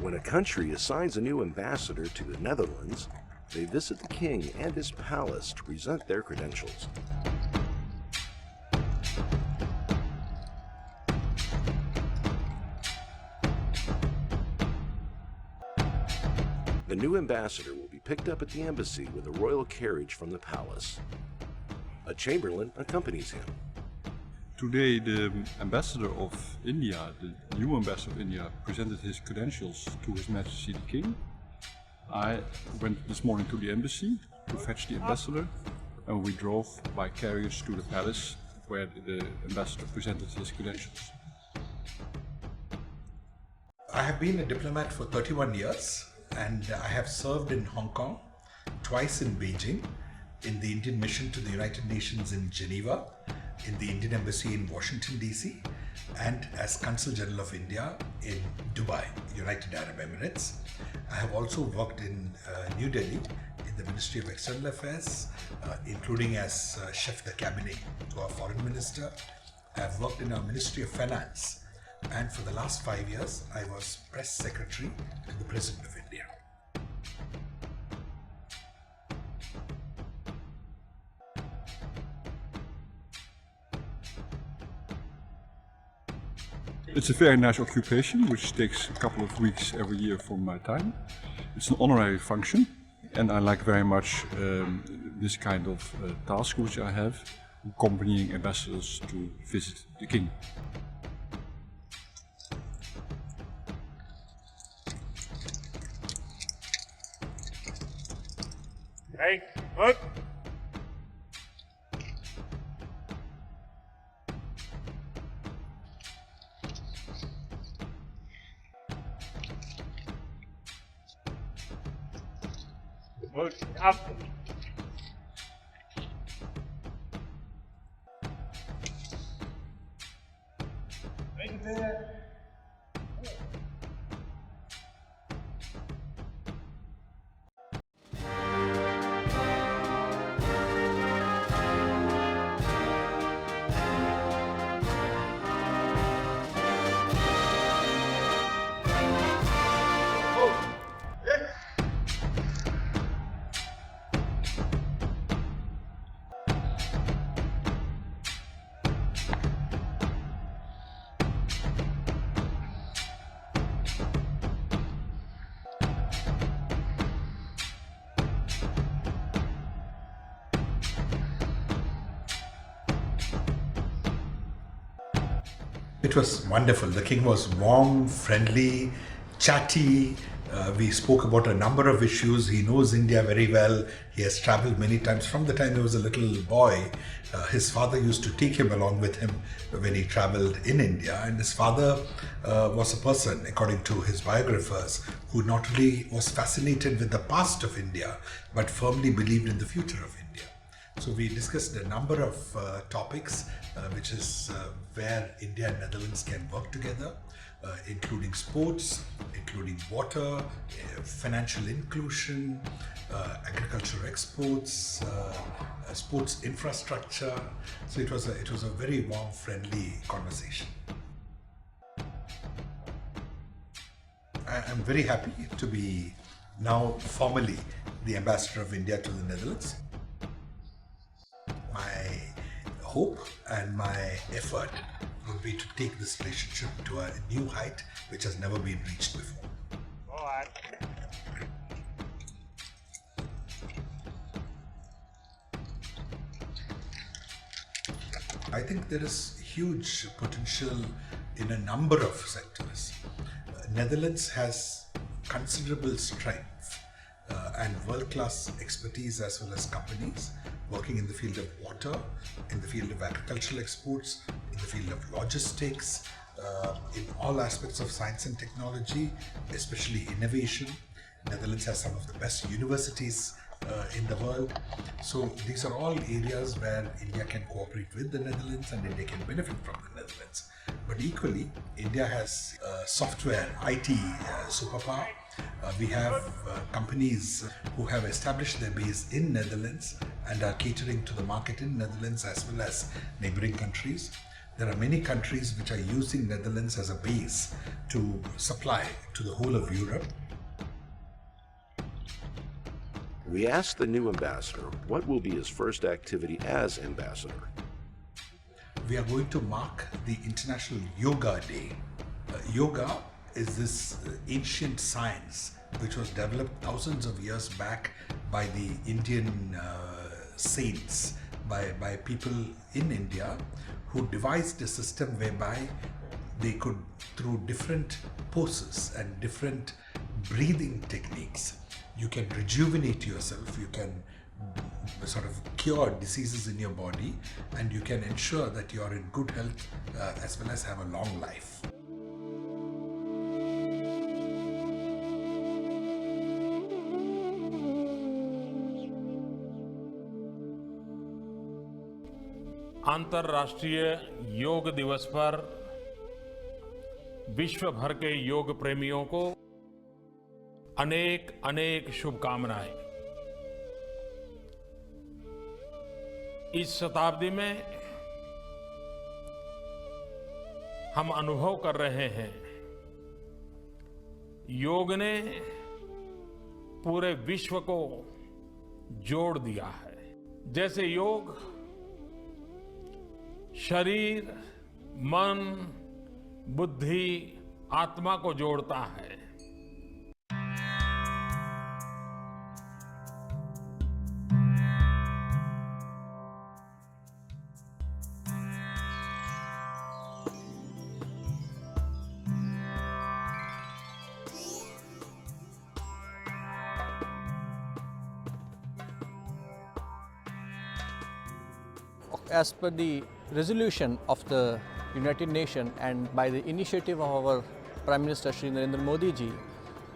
When a country assigns a new ambassador to the Netherlands, they visit the king and his palace to present their credentials. The new ambassador will be picked up at the embassy with a royal carriage from the palace. A chamberlain accompanies him. Today the ambassador of India, the new ambassador of India, presented his credentials to His Majesty the King. I went this morning to the embassy to fetch the ambassador, and we drove by carriage to the palace where the ambassador presented his credentials. I have been a diplomat for 31 years and I have served in Hong Kong, twice in Beijing, in the Indian mission to the United Nations in Geneva, in the Indian Embassy in Washington DC, and as Consul General of India in Dubai, United Arab Emirates. I have also worked in New Delhi in the Ministry of External Affairs, including as Chef de Cabinet to our Foreign Minister. I have worked in our Ministry of Finance, and for the last 5 years I was Press Secretary to the President of India. It's a very nice occupation, which takes a couple of weeks every year from my time. It's an honorary function, and I like very much this kind of task which I have, accompanying ambassadors to visit the king. Hey, look! Look up! Right there! It was wonderful. The king was warm, friendly, chatty. We spoke about a number of issues. He knows India very well. He has traveled many times. From the time he was a little boy, his father used to take him along with him when he travelled in India. And his father was a person, according to his biographers, who not only was fascinated with the past of India, but firmly believed in the future of India. So we discussed a number of topics, which is where India and Netherlands can work together, including sports, including water, financial inclusion, agricultural exports, sports infrastructure. So it was a very warm, friendly conversation. I'm very happy to be now formally the Ambassador of India to the Netherlands. My hope and my effort would be to take this relationship to a new height which has never been reached before. I think there is huge potential in a number of sectors. Netherlands has considerable strength and world-class expertise as well as companies working in the field of water, in the field of agricultural exports, in the field of logistics, in all aspects of science and technology, especially innovation. Netherlands has some of the best universities in the world. So these are all areas where India can cooperate with the Netherlands and India can benefit from the Netherlands. But equally, India has software, IT superpower. We have companies who have established their base in Netherlands and are catering to the market in Netherlands as well as neighboring countries. There are many countries which are using Netherlands as a base to supply to the whole of Europe. We asked the new ambassador what will be his first activity as ambassador. We are going to mark the International Yoga Day. Yoga is this ancient science which was developed thousands of years back by the Indian saints, by people in India who devised a system whereby they could, through different poses and different breathing techniques, you can rejuvenate yourself, you can sort of cure diseases in your body, and you can ensure that you are in good health as well as have a long life. अंतर्राष्ट्रीय योग दिवस पर विश्व भर के योग प्रेमियों को अनेक अनेक शुभकामनाएं। इस शताब्दी में हम अनुभव कर रहे हैं, योग ने पूरे विश्व को जोड़ दिया है। जैसे योग शरीर, मन, बुद्धि, आत्मा को जोड़ता है, as per the resolution of the United Nations and by the initiative of our Prime Minister Shri Narendra Modi ji,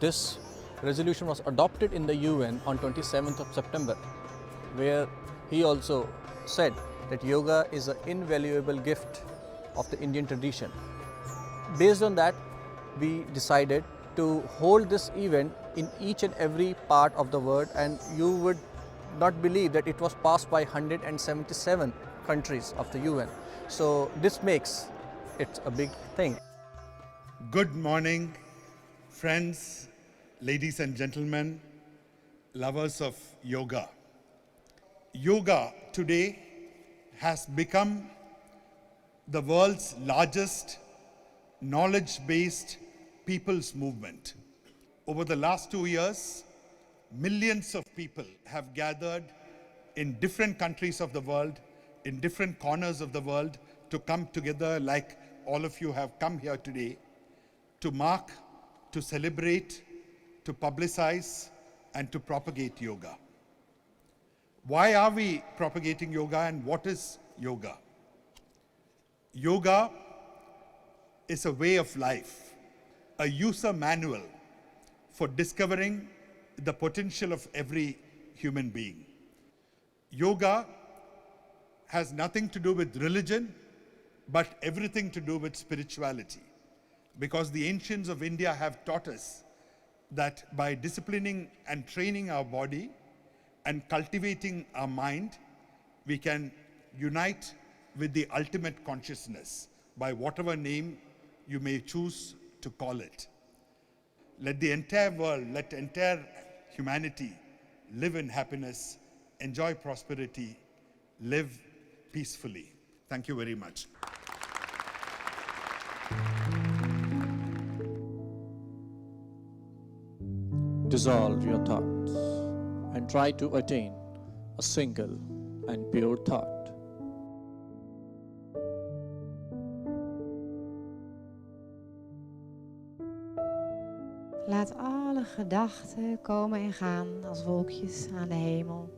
this resolution was adopted in the UN on 27th of September, where he also said that yoga is an invaluable gift of the Indian tradition. Based on that, we decided to hold this event in each and every part of the world, and you would not believe that it was passed by 177 countries of the UN. So this makes it a big thing. Good morning, friends, ladies and gentlemen, lovers of yoga. Yoga today has become the world's largest knowledge-based people's movement. Over the last 2 years, millions of people have gathered in different countries of the world, in different corners of the world, to come together like all of you have come here today, to mark, to celebrate, to publicize, and to propagate yoga. Why are we propagating yoga, and what is yoga? Yoga is a way of life, a user manual for discovering the potential of every human being. Yoga has nothing to do with religion, but everything to do with spirituality. Because the ancients of India have taught us that by disciplining and training our body and cultivating our mind, we can unite with the ultimate consciousness by whatever name you may choose to call it. Let the entire world, let entire humanity live in happiness, enjoy prosperity, live peacefully. Thank you very much. Dissolve your thoughts and try to attain a single and pure thought. Laat alle gedachten komen en gaan als wolkjes aan de hemel.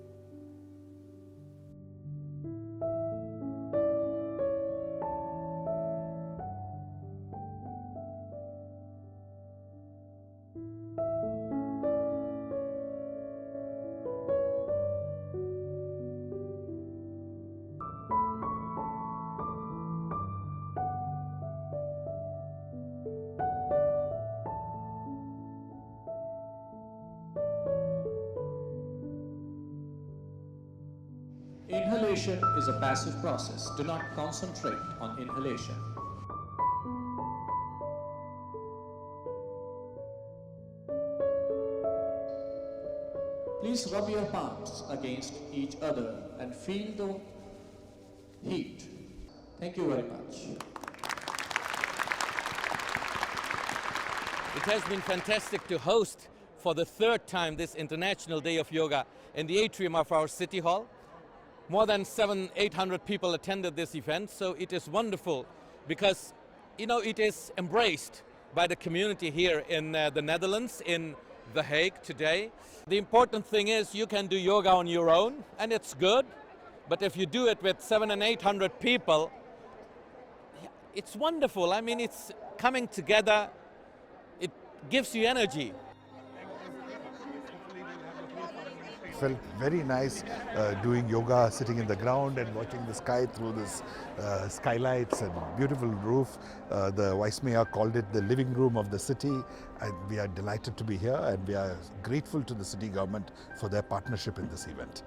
Inhalation is a passive process. Do not concentrate on inhalation. Please rub your palms against each other and feel the heat. Thank you very much. It has been fantastic to host for the third time this International Day of Yoga in the atrium of our City Hall. More than 700-800 people attended this event, so it is wonderful because, you know, it is embraced by the community here in the Netherlands, in The Hague today. The important thing is you can do yoga on your own, and it's good, but if you do it with 700 and 800 people, it's wonderful. I mean, it's coming together, it gives you energy. Felt very nice doing yoga, sitting in the ground and watching the sky through this skylights and beautiful roof. The Vice Mayor called it the living room of the city, and we are delighted to be here, and we are grateful to the city government for their partnership in this event.